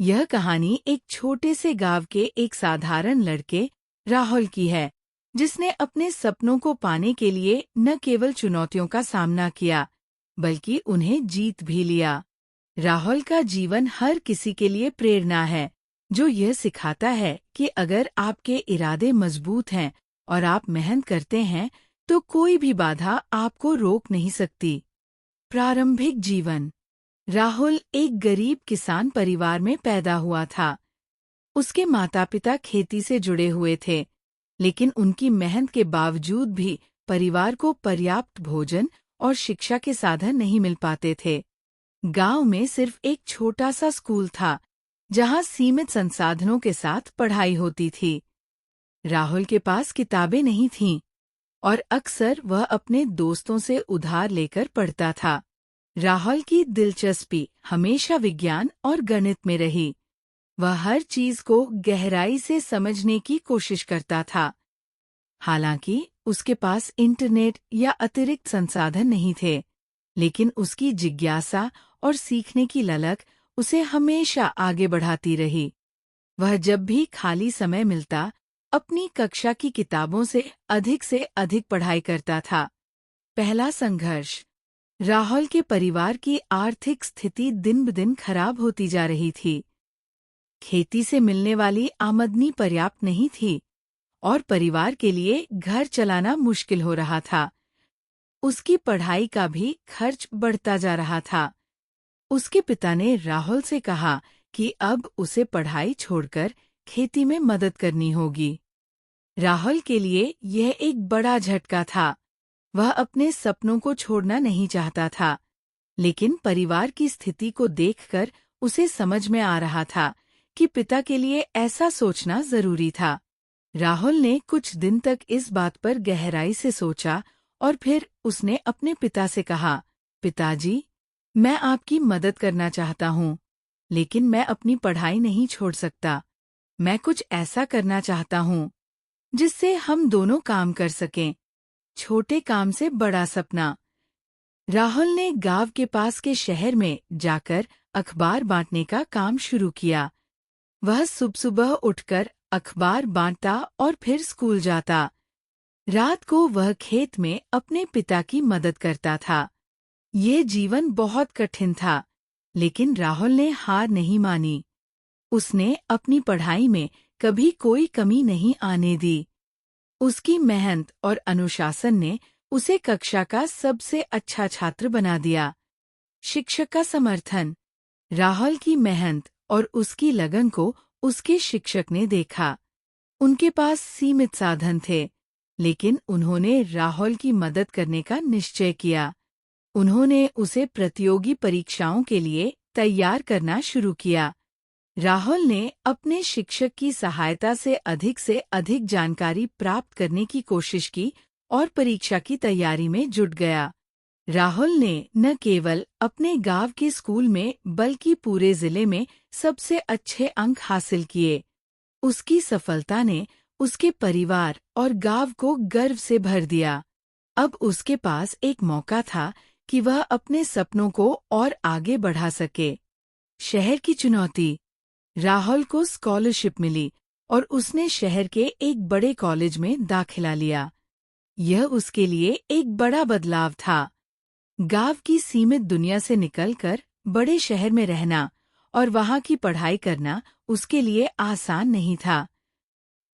यह कहानी एक छोटे से गांव के एक साधारण लड़के राहुल की है, जिसने अपने सपनों को पाने के लिए न केवल चुनौतियों का सामना किया, बल्कि उन्हें जीत भी लिया। राहुल का जीवन हर किसी के लिए प्रेरणा है, जो यह सिखाता है कि अगर आपके इरादे मजबूत हैं और आप मेहनत करते हैं, तो कोई भी बाधा आपको रोक नहीं सकती। प्रारंभिक जीवन। राहुल एक गरीब किसान परिवार में पैदा हुआ था। उसके माता-पिता खेती से जुड़े हुए थे, लेकिन उनकी मेहनत के बावजूद भी परिवार को पर्याप्त भोजन और शिक्षा के साधन नहीं मिल पाते थे। गांव में सिर्फ एक छोटा सा स्कूल था, जहां सीमित संसाधनों के साथ पढ़ाई होती थी। राहुल के पास किताबें नहीं थीं, और अक्सर वह अपने दोस्तों से उधार लेकर पढ़ता था। राहुल की दिलचस्पी हमेशा विज्ञान और गणित में रही। वह हर चीज को गहराई से समझने की कोशिश करता था। हालांकि उसके पास इंटरनेट या अतिरिक्त संसाधन नहीं थे, लेकिन उसकी जिज्ञासा और सीखने की ललक उसे हमेशा आगे बढ़ाती रही। वह जब भी खाली समय मिलता, अपनी कक्षा की किताबों से अधिक पढ़ाई करता था। पहला संघर्ष। राहुल के परिवार की आर्थिक स्थिति दिन-ब-दिन खराब होती जा रही थी। खेती से मिलने वाली आमदनी पर्याप्त नहीं थी, और परिवार के लिए घर चलाना मुश्किल हो रहा था। उसकी पढ़ाई का भी खर्च बढ़ता जा रहा था। उसके पिता ने राहुल से कहा कि अब उसे पढ़ाई छोड़कर खेती में मदद करनी होगी। राहुल के लिए यह एक बड़ा झटका था। वह अपने सपनों को छोड़ना नहीं चाहता था, लेकिन परिवार की स्थिति को देखकर उसे समझ में आ रहा था कि पिता के लिए ऐसा सोचना जरूरी था। राहुल ने कुछ दिन तक इस बात पर गहराई से सोचा, और फिर उसने अपने पिता से कहा, पिताजी, मैं आपकी मदद करना चाहता हूँ, लेकिन मैं अपनी पढ़ाई नहीं छोड़ सकता। मैं कुछ ऐसा करना चाहता हूँ जिससे हम दोनों काम कर सकें। छोटे काम से बड़ा सपना। राहुल ने गांव के पास के शहर में जाकर अखबार बांटने का काम शुरू किया। वह सुबह उठकर अखबार बांटता और फिर स्कूल जाता। रात को वह खेत में अपने पिता की मदद करता था। ये जीवन बहुत कठिन था, लेकिन राहुल ने हार नहीं मानी। उसने अपनी पढ़ाई में कभी कोई कमी नहीं आने दी। उसकी मेहनत और अनुशासन ने उसे कक्षा का सबसे अच्छा छात्र बना दिया। शिक्षक का समर्थन। राहुल की मेहनत और उसकी लगन को उसके शिक्षक ने देखा। उनके पास सीमित साधन थे, लेकिन उन्होंने राहुल की मदद करने का निश्चय किया। उन्होंने उसे प्रतियोगी परीक्षाओं के लिए तैयार करना शुरू किया। राहुल ने अपने शिक्षक की सहायता से अधिक जानकारी प्राप्त करने की कोशिश की और परीक्षा की तैयारी में जुट गया। राहुल ने न केवल अपने गांव के स्कूल में बल्कि पूरे जिले में सबसे अच्छे अंक हासिल किए। उसकी सफलता ने उसके परिवार और गांव को गर्व से भर दिया। अब उसके पास एक मौका था कि वह अपने सपनों को और आगे बढ़ा सके। शहर की चुनौती। राहुल को स्कॉलरशिप मिली और उसने शहर के एक बड़े कॉलेज में दाखिला लिया। यह उसके लिए एक बड़ा बदलाव था। गांव की सीमित दुनिया से निकलकर बड़े शहर में रहना और वहां की पढ़ाई करना उसके लिए आसान नहीं था।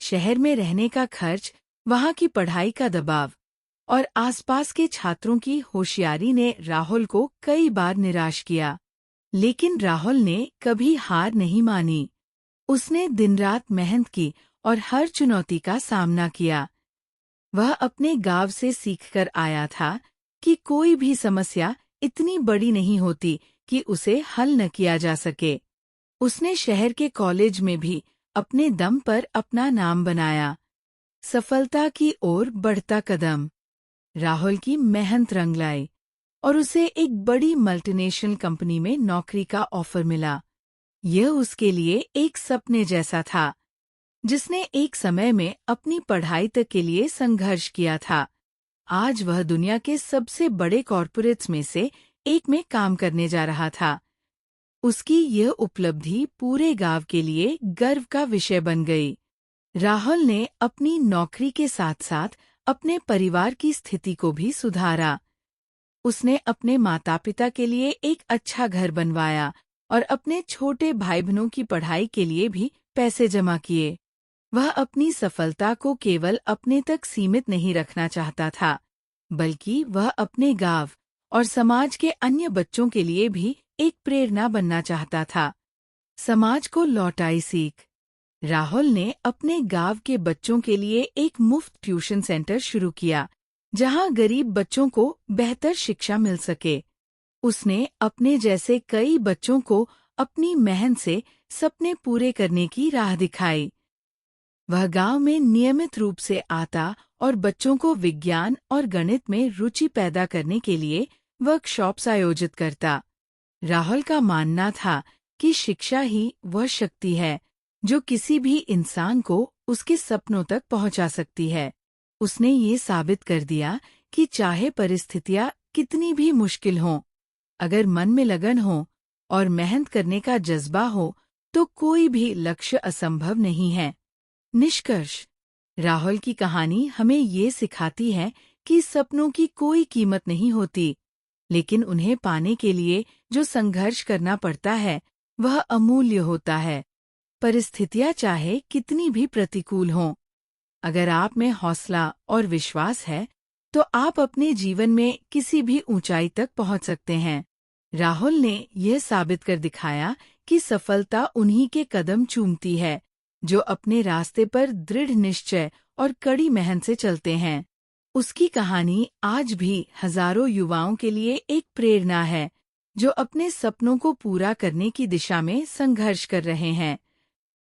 शहर में रहने का खर्च, वहां की पढ़ाई का दबाव और आसपास के छात्रों की होशियारी ने राहुल को कई बार निराश किया। लेकिन राहुल ने कभी हार नहीं मानी। उसने दिन रात मेहनत की और हर चुनौती का सामना किया। वह अपने गांव से सीखकर आया था कि कोई भी समस्या इतनी बड़ी नहीं होती कि उसे हल न किया जा सके। उसने शहर के कॉलेज में भी अपने दम पर अपना नाम बनाया। सफलता की ओर बढ़ता कदम। राहुल की मेहनत रंग लाई और उसे एक बड़ी मल्टीनेशनल कंपनी में नौकरी का ऑफर मिला। यह उसके लिए एक सपने जैसा था, जिसने एक समय में अपनी पढ़ाई तक के लिए संघर्ष किया था। आज वह दुनिया के सबसे बड़े कॉर्पोरेट्स में से एक में काम करने जा रहा था। उसकी यह उपलब्धि पूरे गांव के लिए गर्व का विषय बन गई। राहुल ने अपनी नौकरी के साथ साथ अपने परिवार की स्थिति को भी सुधारा। उसने अपने माता-पिता के लिए एक अच्छा घर बनवाया और अपने छोटे भाई बहनों की पढ़ाई के लिए भी पैसे जमा किए। वह अपनी सफलता को केवल अपने तक सीमित नहीं रखना चाहता था, बल्कि वह अपने गांव और समाज के अन्य बच्चों के लिए भी एक प्रेरणा बनना चाहता था। समाज को लौटाई सीख। राहुल ने अपने गांव के बच्चों के लिए एक मुफ्त ट्यूशन सेंटर शुरू किया, जहां गरीब बच्चों को बेहतर शिक्षा मिल सके। उसने अपने जैसे कई बच्चों को अपनी मेहनत से सपने पूरे करने की राह दिखाई। वह गांव में नियमित रूप से आता और बच्चों को विज्ञान और गणित में रुचि पैदा करने के लिए वर्कशॉप्स आयोजित करता। राहुल का मानना था कि शिक्षा ही वह शक्ति है जो किसी भी इंसान को उसके सपनों तक पहुंचा सकती है। उसने ये साबित कर दिया कि चाहे परिस्थितियां कितनी भी मुश्किल हों, अगर मन में लगन हो और मेहनत करने का जज्बा हो तो कोई भी लक्ष्य असंभव नहीं है। निष्कर्ष। राहुल की कहानी हमें ये सिखाती है कि सपनों की कोई कीमत नहीं होती, लेकिन उन्हें पाने के लिए जो संघर्ष करना पड़ता है वह अमूल्य होता है। परिस्थितियां चाहे कितनी भी प्रतिकूल हों, अगर आप में हौसला और विश्वास है तो आप अपने जीवन में किसी भी ऊंचाई तक पहुंच सकते हैं। राहुल ने यह साबित कर दिखाया कि सफलता उन्हीं के कदम चूमती है जो अपने रास्ते पर दृढ़ निश्चय और कड़ी मेहनत से चलते हैं। उसकी कहानी आज भी हजारों युवाओं के लिए एक प्रेरणा है जो अपने सपनों को पूरा करने की दिशा में संघर्ष कर रहे हैं।